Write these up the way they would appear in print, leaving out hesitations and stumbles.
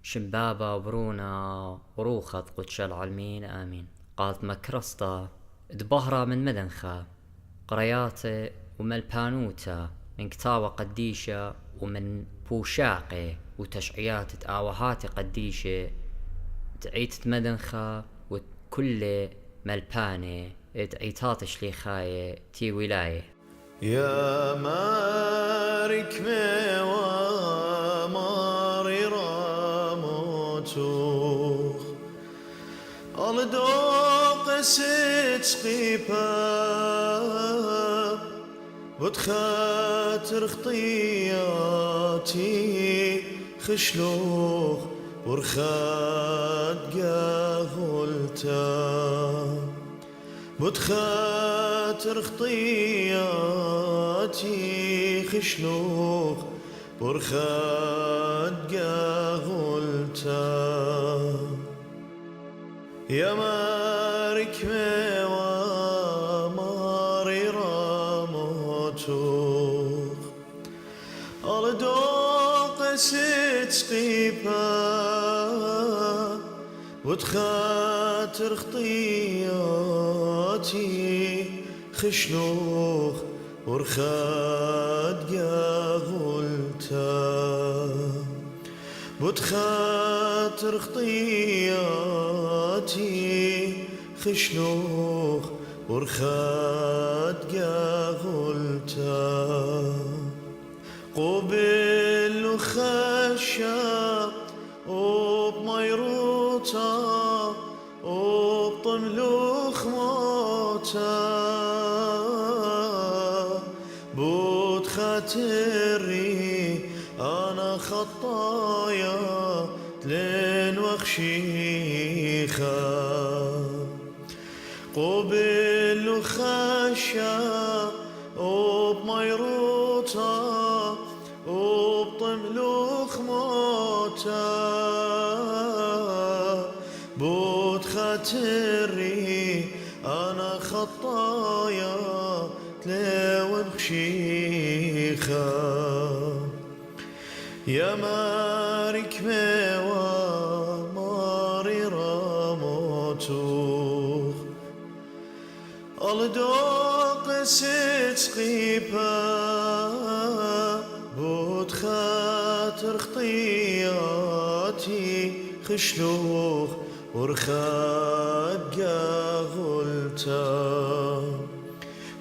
شمبابا وبرونا وروخض قدش العالمين آمين. قالت مكرسطة دبهرة من مدنخة قرياتي وملبانوتا من كتاوة قديشة ومن بوشاقي وتشعيات تآوهات قديشة تعيت مدنخة وكل ملباني تعيتات شليخاية تي ولاية. يا مارك ميوا ماري راموتوخ الدوق ستسقيبا وتخاتر خطياتي خشلوخ ورخات قاغلتا بتخاتر خطياتي خشلوخ برخات قاغلتا يا مارك ميوا ماري راموتوخ الدوق ستسقيبا وتخاتر خطياتي خشلوخ ورخات قاغلتا وتخاتر خطياتي خشلوخ ورخات قاغلتا قبل وخشا وبميروتا وبطملوخ موتا بود خاطري أنا خطايا تلين وخشيخا قبل وخشا وبميروتا وبطملوخ موتا بود خاطري أنا خطايا تلون خشيخا يا مارك ميوا ماري راموتوخ الدوق ستسقيبا بود خاطر خطياتي خشلوخ ورخات قاغلتا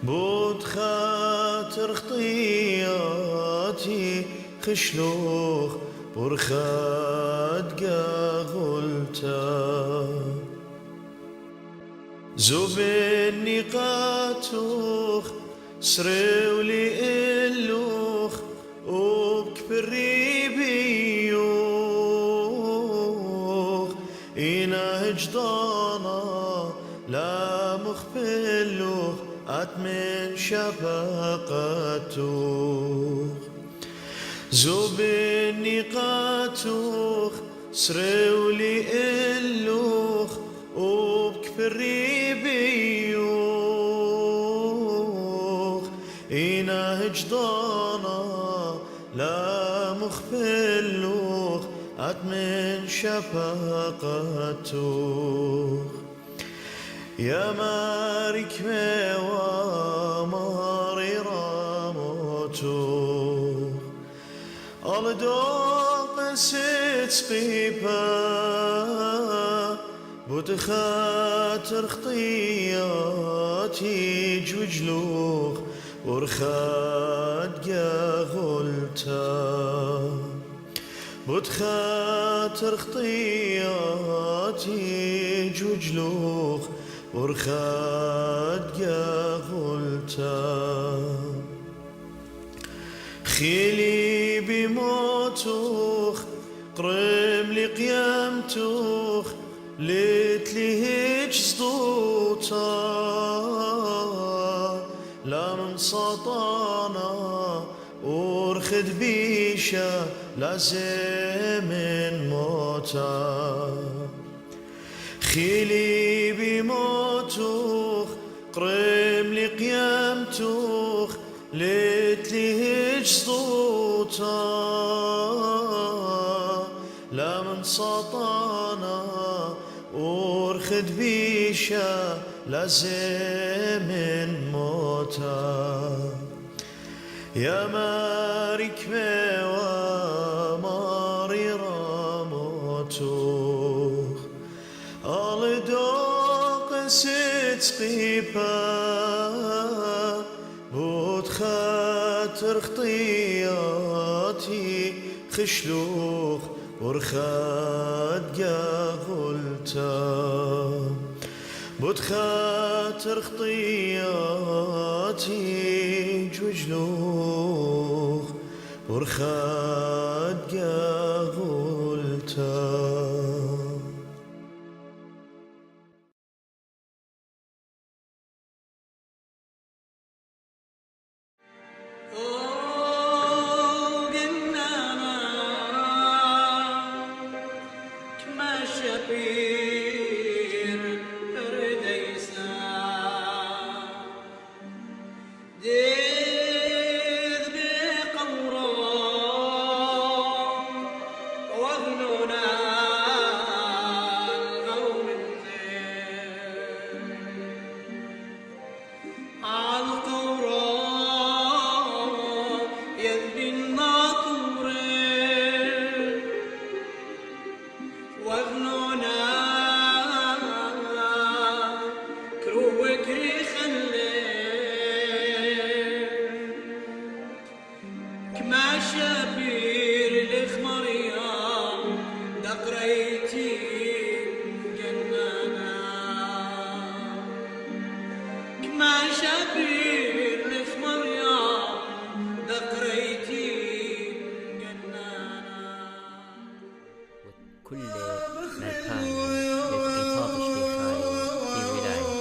بود خاطر خطياتي خشلوخ ورخات قاغلتا زوبني قاتوخ سرولي إلوخ وبكبري بيوخ إنا هجدانا لا مخبلوخ أتمن شفقاتوخ زوبني قاتوخ سرولي إلوخ وبكبري بيوخ إنا هجدانا لا مخبلوخ أتمن شفقاتوخ يا مارك ميوا ماري راموتوخ الدوق ستسقيبا بتخاتر خطياتي جوجلوخ ورخات قاغلتا بتخاتر خطياتي جوجلوخ ورخات قاغلتا خيلي بموتوخ قرم لي قيامتوخ ليتلي هيج صدوتا لا من سطانا ورخد بيشا لازم موتا خيلي بموتوخ قرم لي قيامتوخ ليتلي هيج صدوتا لا كان سطانا ورخد بيشا لازم موتا يا مارك ميوا ماري راموتوخ ألدوق ست قيبا بود خاطر خطياتي خشلوخ ورخاد قاغلتا بود خاطر خطياتي جوجلوخ ورخاد قاغلتا كل ملباني لبقيتاطش في خاي في ولاية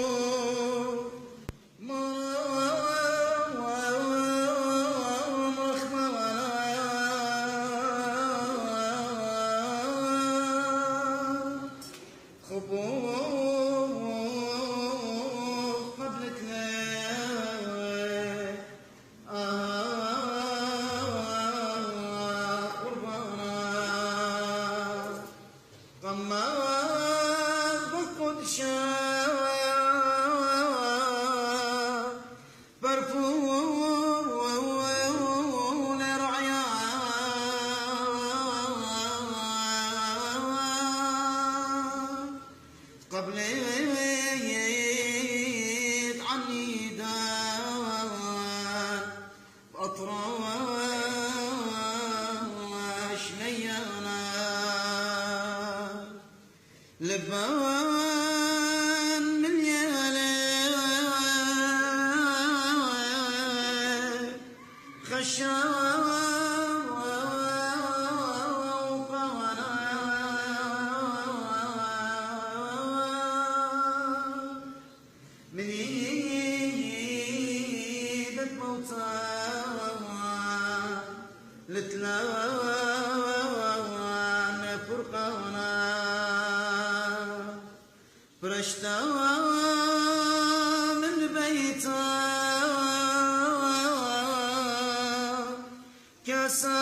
لبان من يالي خشاوة من ايد الموتى لتلاوان فرقانا فرشتا من بيتا كاسا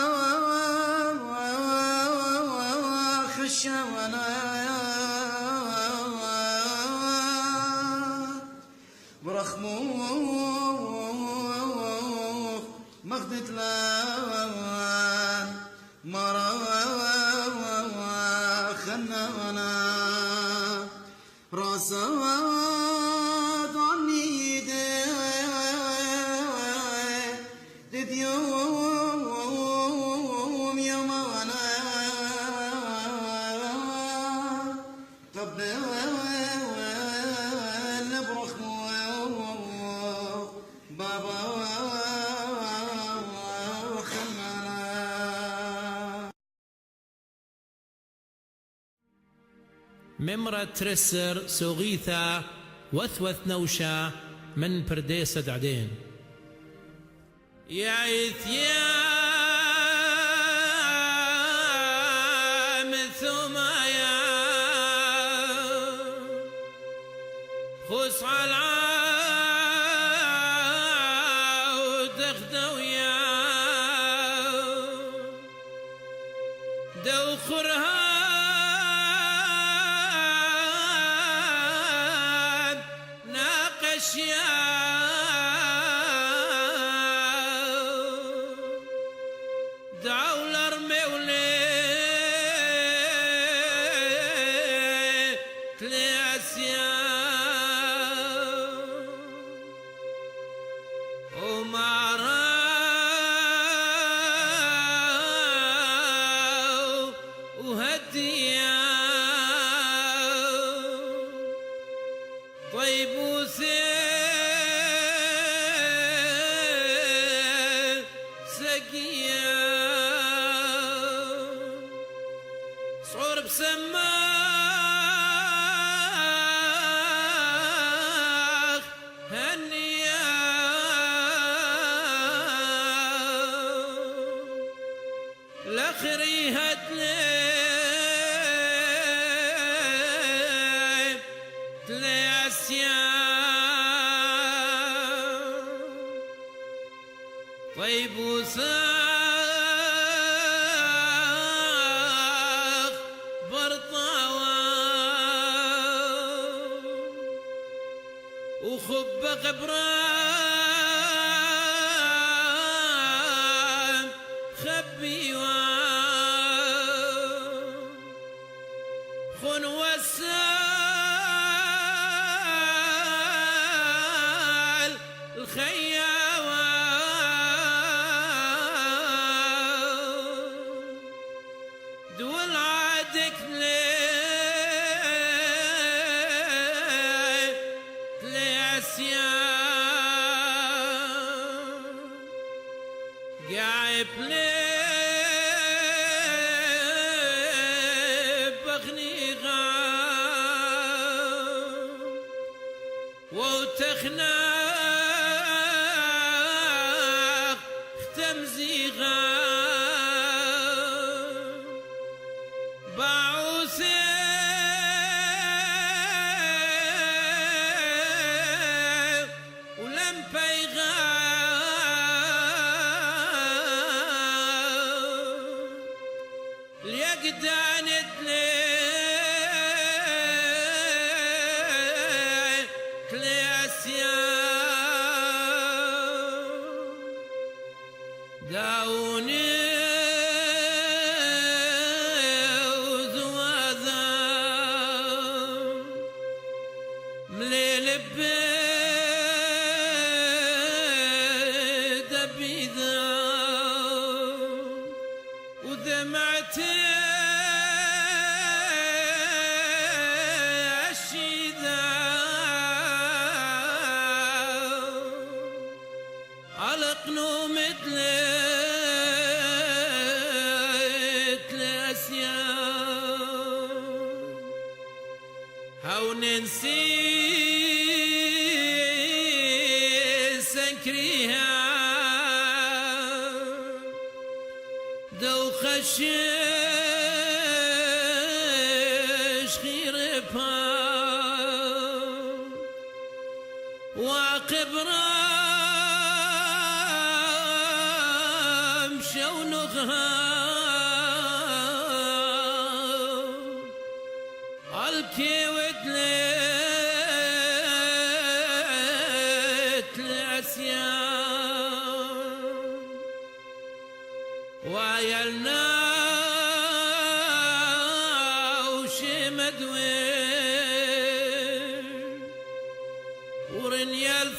خشاونا برخموخ مخدت لان مرا خنانا راسات عني دد يوم يمانا قبل بابا خمانا ممرة ترسر سوغيثا وثوث نوشا من پرديس دعدين يا عثيام ثمايا خص على دوخرها الديار طيب وثيل سقيا صعور بسماخ هنيا الاخري هتلي تلاسيا طيب وساخ برطاوة وخب قبران خبيوة خن وسال الخياوة دول عادك لاسيا قاعد بغني غام وتخناق ختم زيغام باعوسيل ولم بيغام اليقدان تلاسيا داوني وذواذا مليل بدبيذا ودمعتي الشيذا علق نوم تلاسيا هاو ننسي سنكريها دو خشش خيربها وعقب رام شونغها الكيوت لاسيا وعيالنا وشمدوين ورنيال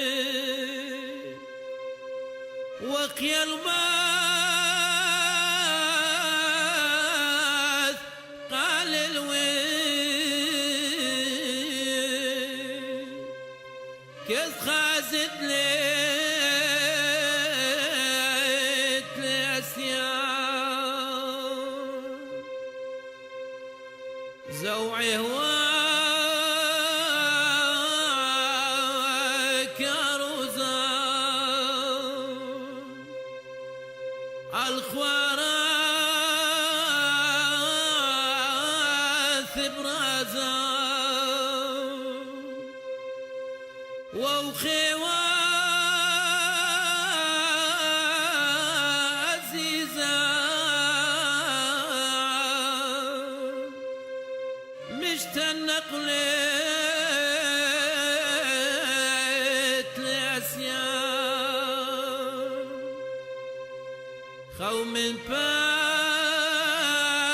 ثمتوين وقيا الباث قال الوين كيف خازت ليت لاسيا زوعي هواك روزا الخوارث برازا وخيوة عزيزة مشتنق لاسيا خو من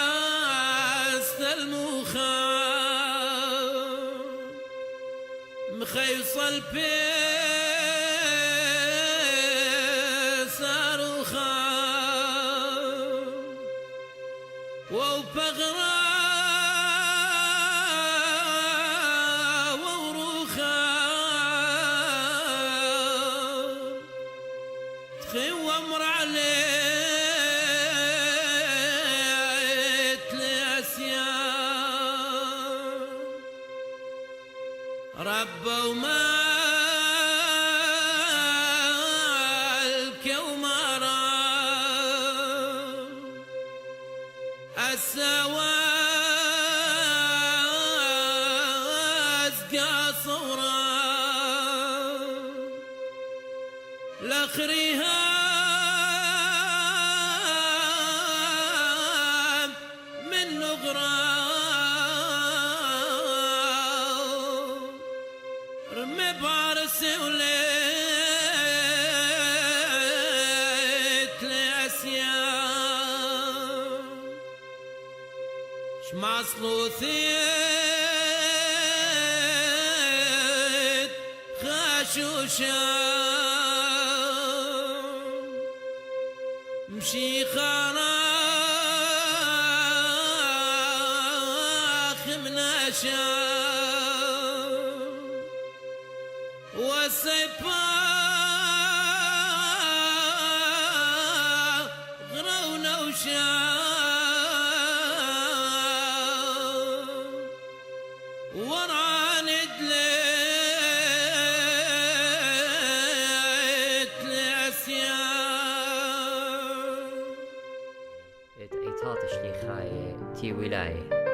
باس المخا مخيصل بيس وبغرى وروخا تخي وامر عليت لأسيان ربا وما السواز قاصورة لخريها من نغرة رمي بعرسي وليت لأسيان معصلوثيت خاشوشان مشي خراخ مناشان والسيبا غرونا وشان تي ولاية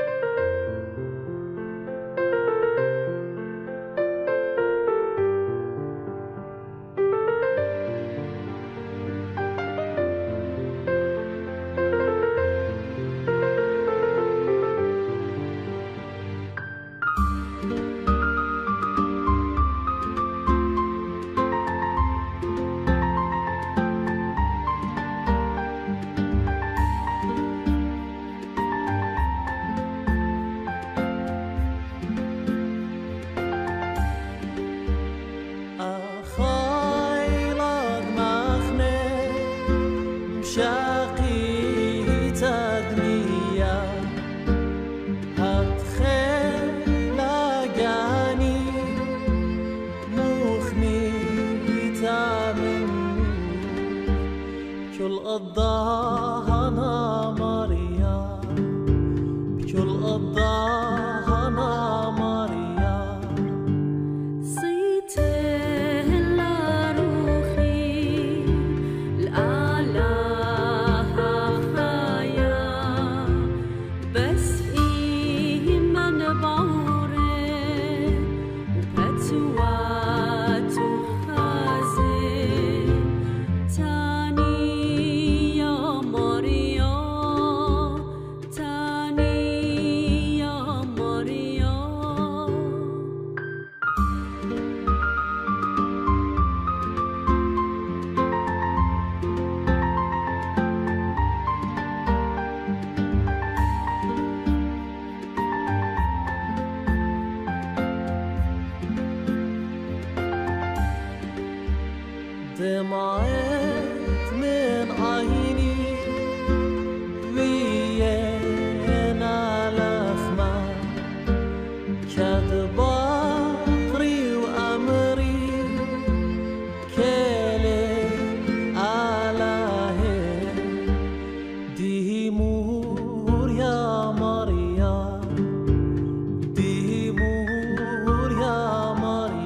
الضاهنا ماريا بكل الضاهنا ماريا صيته الروخي الأعلى خايا بس إيه من بعوره وبتوات وخازن دمعت من عيني ويانا لخمة كاد بقري وأمري كالي علاه ديمور يا مريم ديمور يا مريم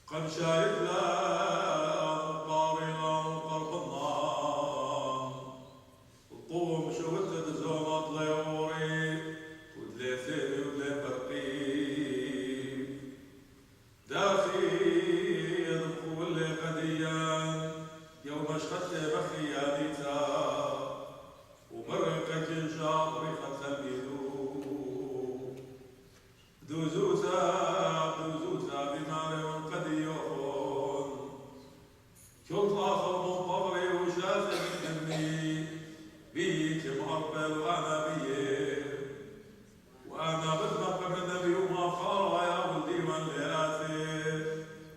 قد شايف لا قاري لا قرب النار الطوم شوت بزوم طيوري وثلاثين ولا برقيب داخي يضخو اللي قديان يوم اشخدت بخي يا ديتا ومرقك انشاط ريحة ثميلو دوزوزا بمار قد يخون شطلة خلط طبري وشاسع مني بيك معربل وانا بيه وانا بتنقى من النبي وما خار يا ولدي واللياسي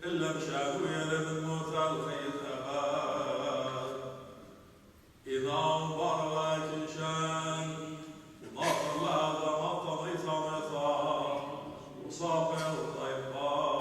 الا مشاهدوا يا لمن موسى الخيط اباد اذا انظر لك شان وناصر لهذا مطر عيسى يسار وصافي الطيبان